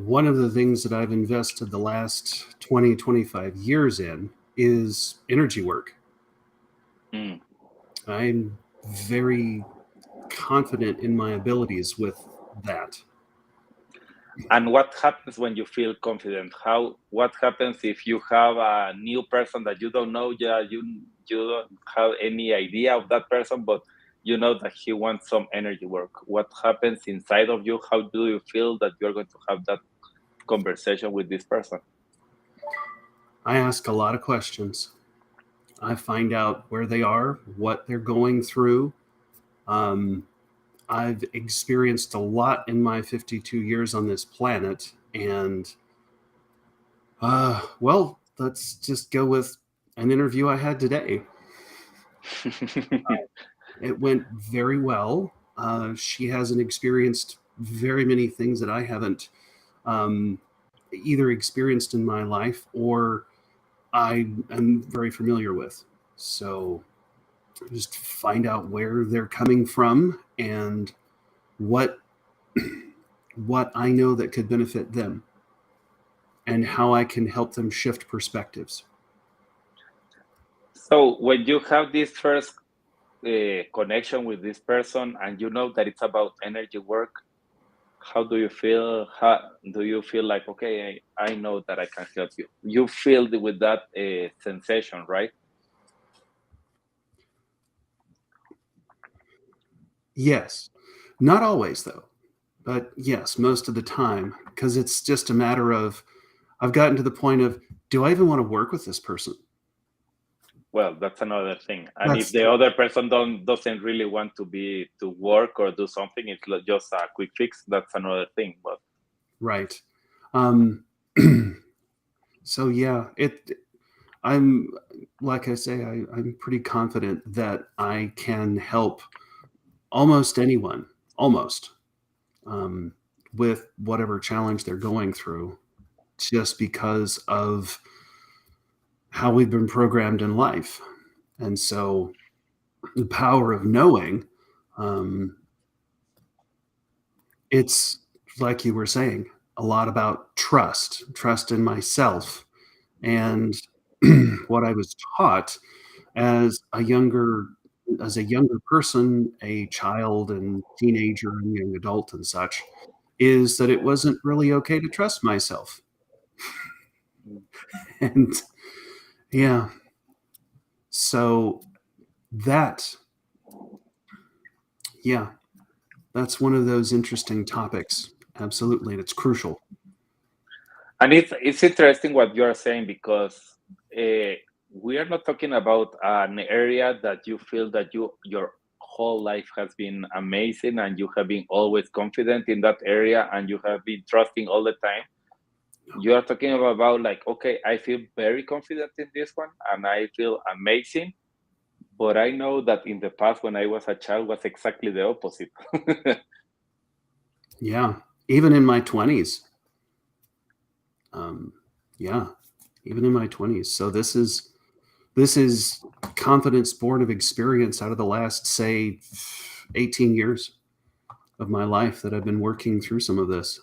One of the things that I've invested the last 20, 25 years in is energy work. Mm. I'm very confident in my abilities with that. And what happens when you feel confident? How what happens if you have a new person that you don't know? Yeah, you don't have any idea of that person, but you know that he wants some energy work. What happens inside of you? How do you feel that you're going to have that conversation with this person? I ask a lot of questions. I find out where they are, what they're going through. Um, I've experienced a lot in my 52 years on this planet, and well, let's just go with an interview I had today. It went very well. She hasn't experienced very many things that I haven't um, either experienced in my life or I am very familiar with. So just find out where they're coming from and what what I know that could benefit them and how I can help them shift perspectives. So when you have this first connection with this person and you know that it's about energy work, how do you feel? How do you feel like, okay, I know that I can help you? You feel with that sensation, right? Yes. Not always though, but yes, most of the time because it's just a matter of I've gotten to the point of do I even want to work with this person? Well, that's another thing. And if That's the other person doesn't really want to be to work or do something, it's just a quick fix. That's another thing. But right. Um, so yeah, I'm like I say, I'm pretty confident that I can help almost anyone, almost um, with whatever challenge they're going through, just because of how we've been programmed in life. And so the power of knowing, um, it's like you were saying, a lot about trust in myself, and what I was taught as a younger person, a child and teenager and young adult and such, is that it wasn't really okay to trust myself. And yeah, so that, yeah, that's one of those interesting topics. Absolutely, and it's crucial. it's interesting what you are saying because uh, we are not talking about an area that you feel that your whole life has been amazing and you have been always confident in that area and you have been trusting all the time. You are talking about like, okay, I feel very confident in this one and I feel amazing, but I know that in the past when I was a child was exactly the opposite. Yeah, even in my 20s. Um, yeah, even in my 20s. So this is confidence born of experience out of the last, say, 18 years of my life that I've been working through some of this.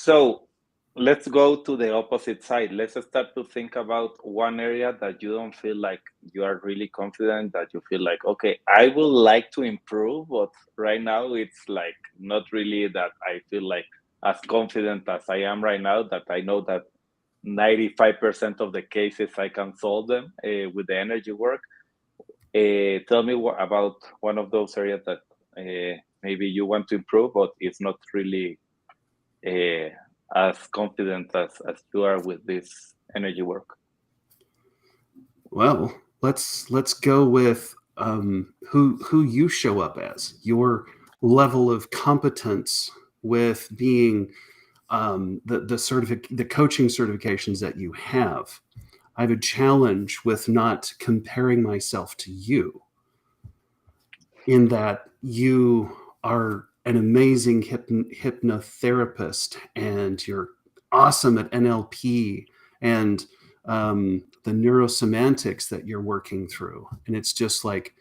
So let's go to the opposite side. Let's start to think about one area that you don't feel like you are really confident, that you feel like, okay, I would like to improve, but right now it's like not really that I feel like as confident as I am right now, that I know that 95% of the cases I can solve them with the energy work. Tell me about one of those areas that maybe you want to improve, but it's not really uh, as confident as you are with this energy work. Well, let's go with who you show up as, your level of competence with being the coaching certifications that you have. I have a challenge with not comparing myself to you in that you are an amazing hypnotherapist and you're awesome at NLP and the neurosemantics that you're working through. And it's just like,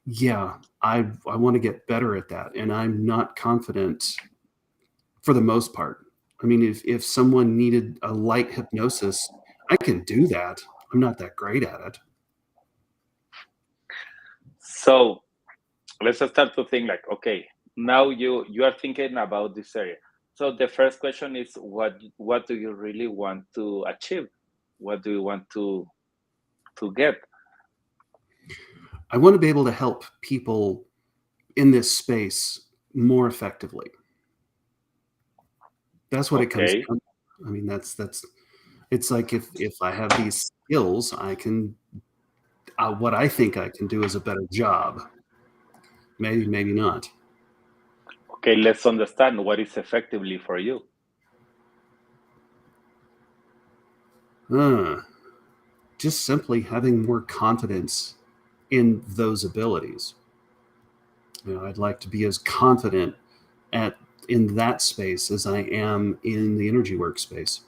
yeah, I want to get better at that. And I'm not confident for the most part. I mean, if someone needed a light hypnosis, I can do that. I'm not that great at it. So let's start to think like, okay, now you are thinking about this area. So the first question is, what do you really want to achieve? What do you want to get? I want to be able to help people in this space more effectively. That's what it comes Okay. down to. I mean, that's it's like if I have these skills, I can what I think I can do is a better job. Maybe not. Okay, let's understand what is effectively for you. Just simply having more confidence in those abilities. You know, I'd like to be as confident in that space as I am in the energy workspace.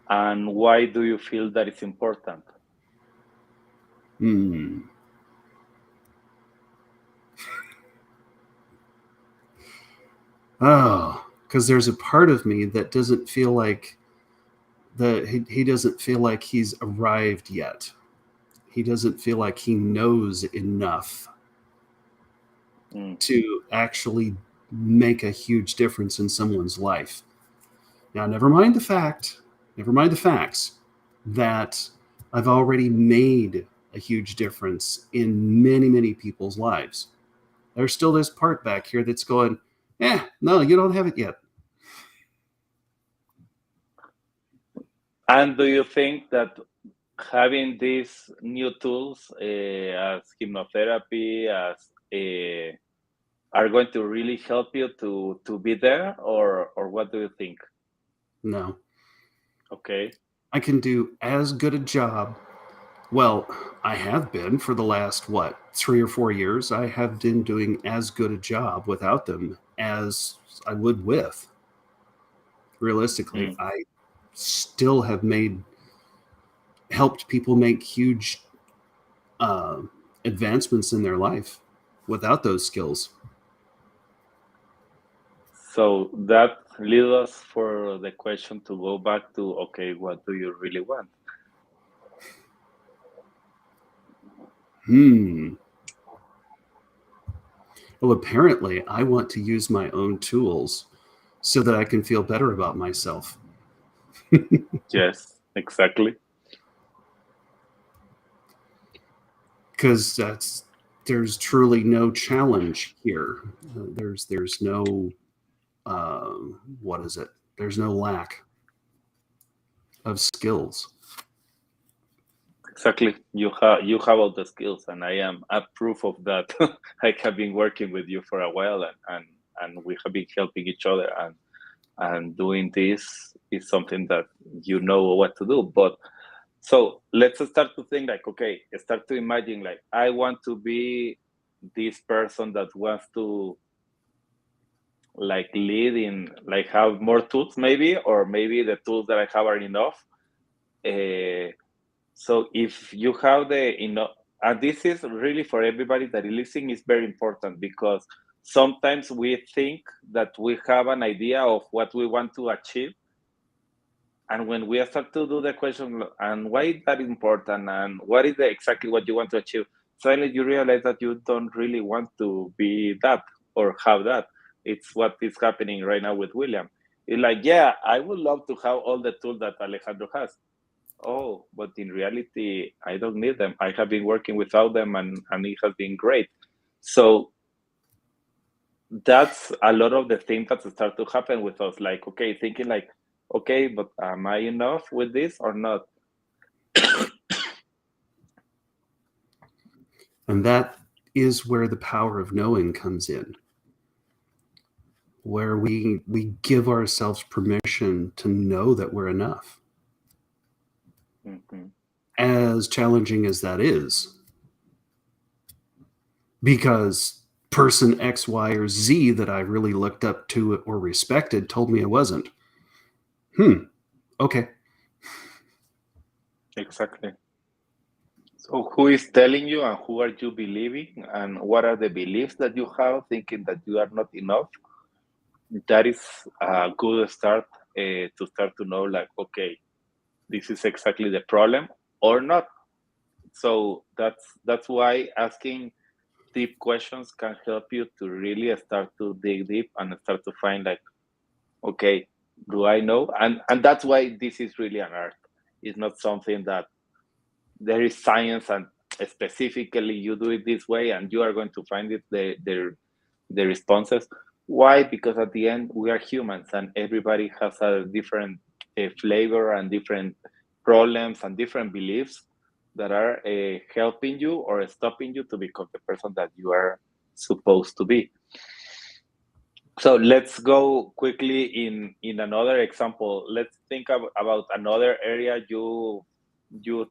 And why do you feel that it's important? Oh, because there's a part of me that doesn't feel like he doesn't feel like he's arrived yet. He doesn't feel like he knows enough to actually make a huge difference in someone's life. Now, never mind the facts that I've already made a huge difference in many, many people's lives. There's still this part back here that's going, no, you don't have it yet. And do you think that having these new tools as hypnotherapy, as are going to really help you to be there, or what do you think? No. Okay. I can do as good a job. Well, I have been for the last, 3 or 4 years. I have been doing as good a job without them as I would with. Realistically, I still have helped people make huge advancements in their life without those skills. So that leads us for the question to go back to, okay, what do you really want? Well, apparently, I want to use my own tools so that I can feel better about myself. Yes, exactly. Because there's truly no challenge here. There's no what is it? There's no lack of skills. Exactly. You have all the skills, and I am a proof of that. I have been working with you for a while, and we have been helping each other, and doing this is something that you know what to do. But so let's start to think like, okay, start to imagine like, I want to be this person that wants to like lead in, like have more tools maybe, or maybe the tools that I have are enough. So if you have the enough, and this is really for everybody that is listening, is very important, because sometimes we think that we have an idea of what we want to achieve, and when we start to do the question, and why is that important, and what is exactly what you want to achieve, suddenly you realize that you don't really want to be that or have that. It's what is happening right now with William. It's like, yeah, I would love to have all the tools that Alejandro has. Oh, but in reality, I don't need them. I have been working without them, and it has been great. So that's a lot of the things that start to happen with us. Like, okay, thinking like, okay, but am I enough with this or not? And that is where the power of knowing comes in, where we give ourselves permission to know that we're enough. Mm-hmm. As challenging as that is, because person X, Y, or Z that I really looked up to or respected told me I wasn't. Okay. Exactly. So who is telling you, and who are you believing, and what are the beliefs that you have thinking that you are not enough? that is a good start to start to know, like, okay, this is exactly the problem or not. So that's why asking deep questions can help you to really start to dig deep and start to find, like, okay, do I know? And that's why this is really an art. It's not something that there is science and specifically you do it this way and you are going to find it the responses. Why? Because at the end we are humans and everybody has a different flavor and different problems and different beliefs that are helping you or stopping you to become the person that you are supposed to be. So let's go quickly in another example. Let's think about another area you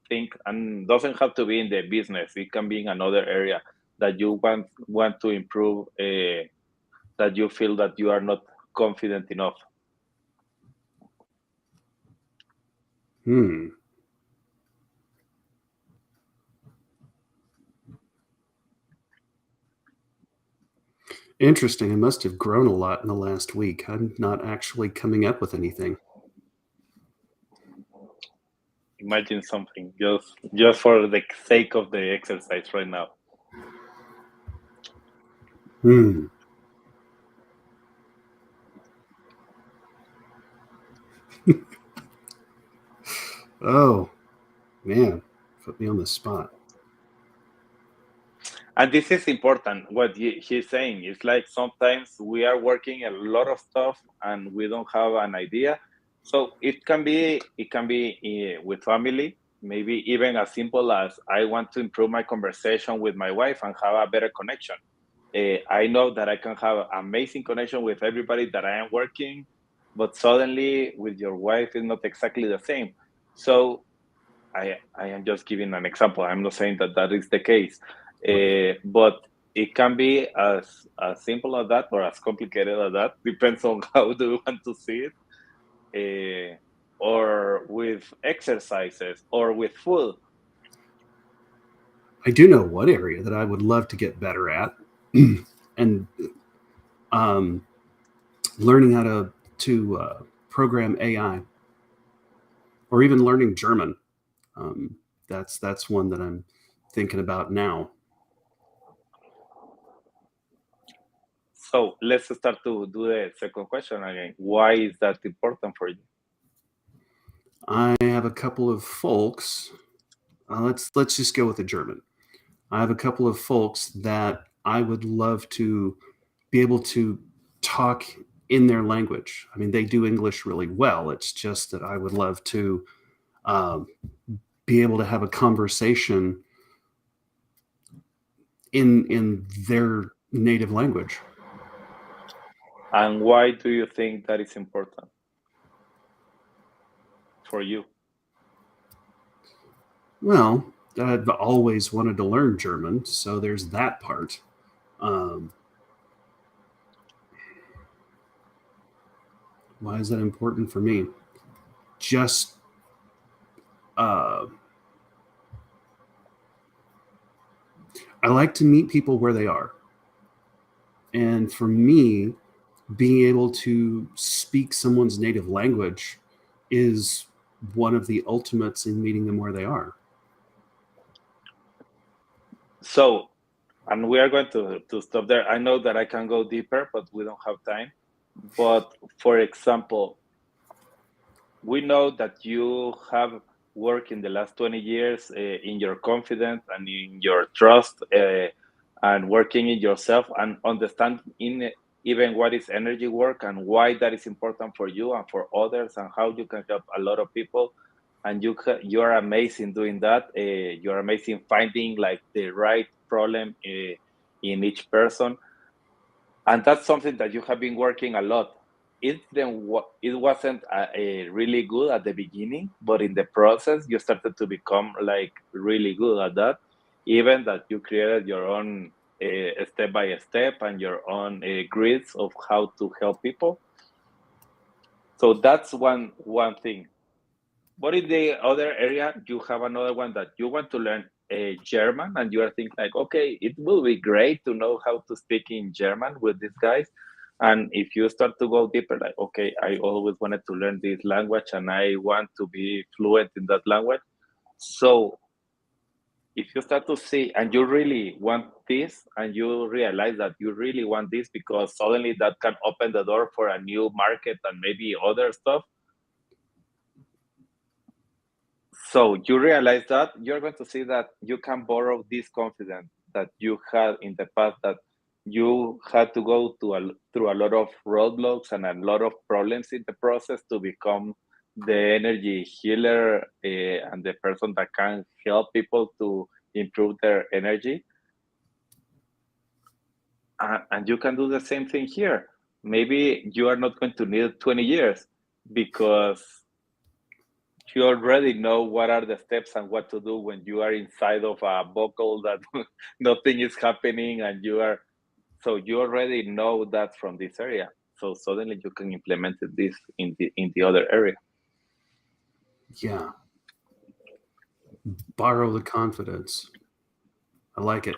think, and doesn't have to be in the business. It can be in another area that you want to improve. That you feel that you are not confident enough. Interesting. I must have grown a lot in the last week. I'm not actually coming up with anything. Imagine something just for the sake of the exercise right now. Oh, man. Put me on the spot. And this is important. What he's saying is like sometimes we are working a lot of stuff and we don't have an idea. So it can be with family, maybe even as simple as I want to improve my conversation with my wife and have a better connection. I know that I can have amazing connection with everybody that I am working, but suddenly with your wife is not exactly the same. So I am just giving an example. I'm not saying that that is the case, but it can be as simple as that or as complicated as that. Depends on how do you want to see it, or with exercises or with food. I do know one area that I would love to get better at, and um, learning how to program AI, or even learning German. Um, that's one that I'm thinking about now. So let's start to do the second question again. Why is that important for you? I have a couple of folks. Let's just go with the German. I have a couple of folks that I would love to be able to talk in their language. I mean, they do English really well. It's just that I would love to um, be able to have a conversation in their native language. And why do you think that is important for you? Well, I've always wanted to learn German, so there's that part. Um, why is that important for me? Just I like to meet people where they are. And for me, being able to speak someone's native language is one of the ultimates in meeting them where they are. So, and we are going to stop there. I know that I can go deeper, but we don't have time. But for example, we know that you have worked in the last 20 years in your confidence and in your trust, and working in yourself and understand in even what is energy work and why that is important for you and for others and how you can help a lot of people. And you are amazing doing that. You're amazing finding like the right problem in each person, and that's something that you have been working a lot. It wasn't a really good at the beginning, but in the process you started to become like really good at that. Even that you created your own step by step and your own grids of how to help people. So that's one thing. But in the other area, you have another one that you want to learn German, and you are thinking like, okay, it will be great to know how to speak in German with these guys. And if you start to go deeper, like, okay, I always wanted to learn this language and I want to be fluent in that language. So if you start to see and you really want this and you realize that you really want this because suddenly that can open the door for a new market and maybe other stuff. So you realize that you're going to see that you can borrow this confidence that you had in the past, that you had to go through a lot of roadblocks and a lot of problems in the process to become the energy healer and the person that can help people to improve their energy. And you can do the same thing here. Maybe you are not going to need 20 years because you already know what are the steps and what to do when you are inside of a buckle that nothing is happening, and so you already know that from this area. So suddenly you can implement this in the other area. Yeah. Borrow the confidence. I like it.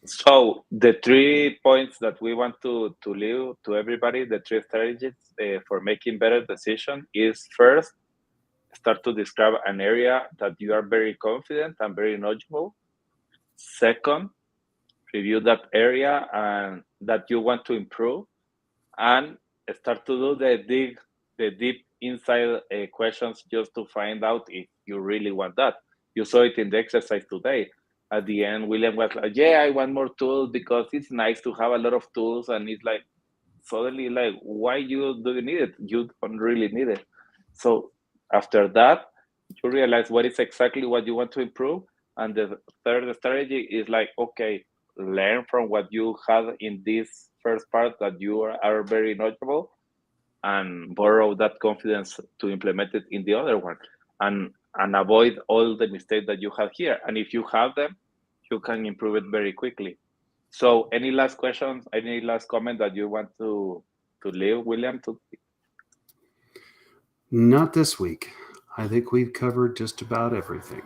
So the 3 points that we want to leave to everybody, the 3 strategies for making better decision is: first, start to describe an area that you are very confident and very knowledgeable. Second, review that area and that you want to improve, and start to do the deep inside questions just to find out if you really want that. You saw it in the exercise today. At the end, William was like, "Yeah, I want more tools because it's nice to have a lot of tools." And it's like, suddenly, like, why do you need it? You don't really need it. So after that, you realize what is exactly what you want to improve. And the third strategy is like, okay, learn from what you had in this first part that you are very knowledgeable, and borrow that confidence to implement it in the other one, and avoid all the mistakes that you have here. And if you have them, you can improve it very quickly. So any last questions, any last comment that you want to leave, William? Not this week. I think we've covered just about everything.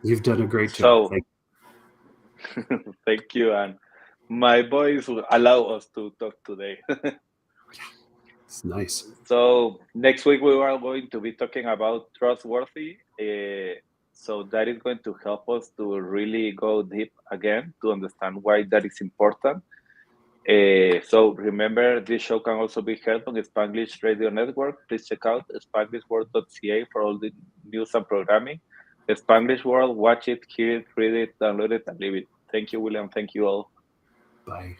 You've done a great job. So thank you. And my voice will allow us to talk today. It's nice. So next week we are going to be talking about trustworthy. So that is going to help us to really go deep again to understand why that is important. So remember, this show can also be heard on the Spanglish Radio Network. Please check out spanglishworld.ca for all the news and programming. The Spanglish World, watch it, hear it, read it, download it, and leave it. Thank you, William. Thank you all. Bye.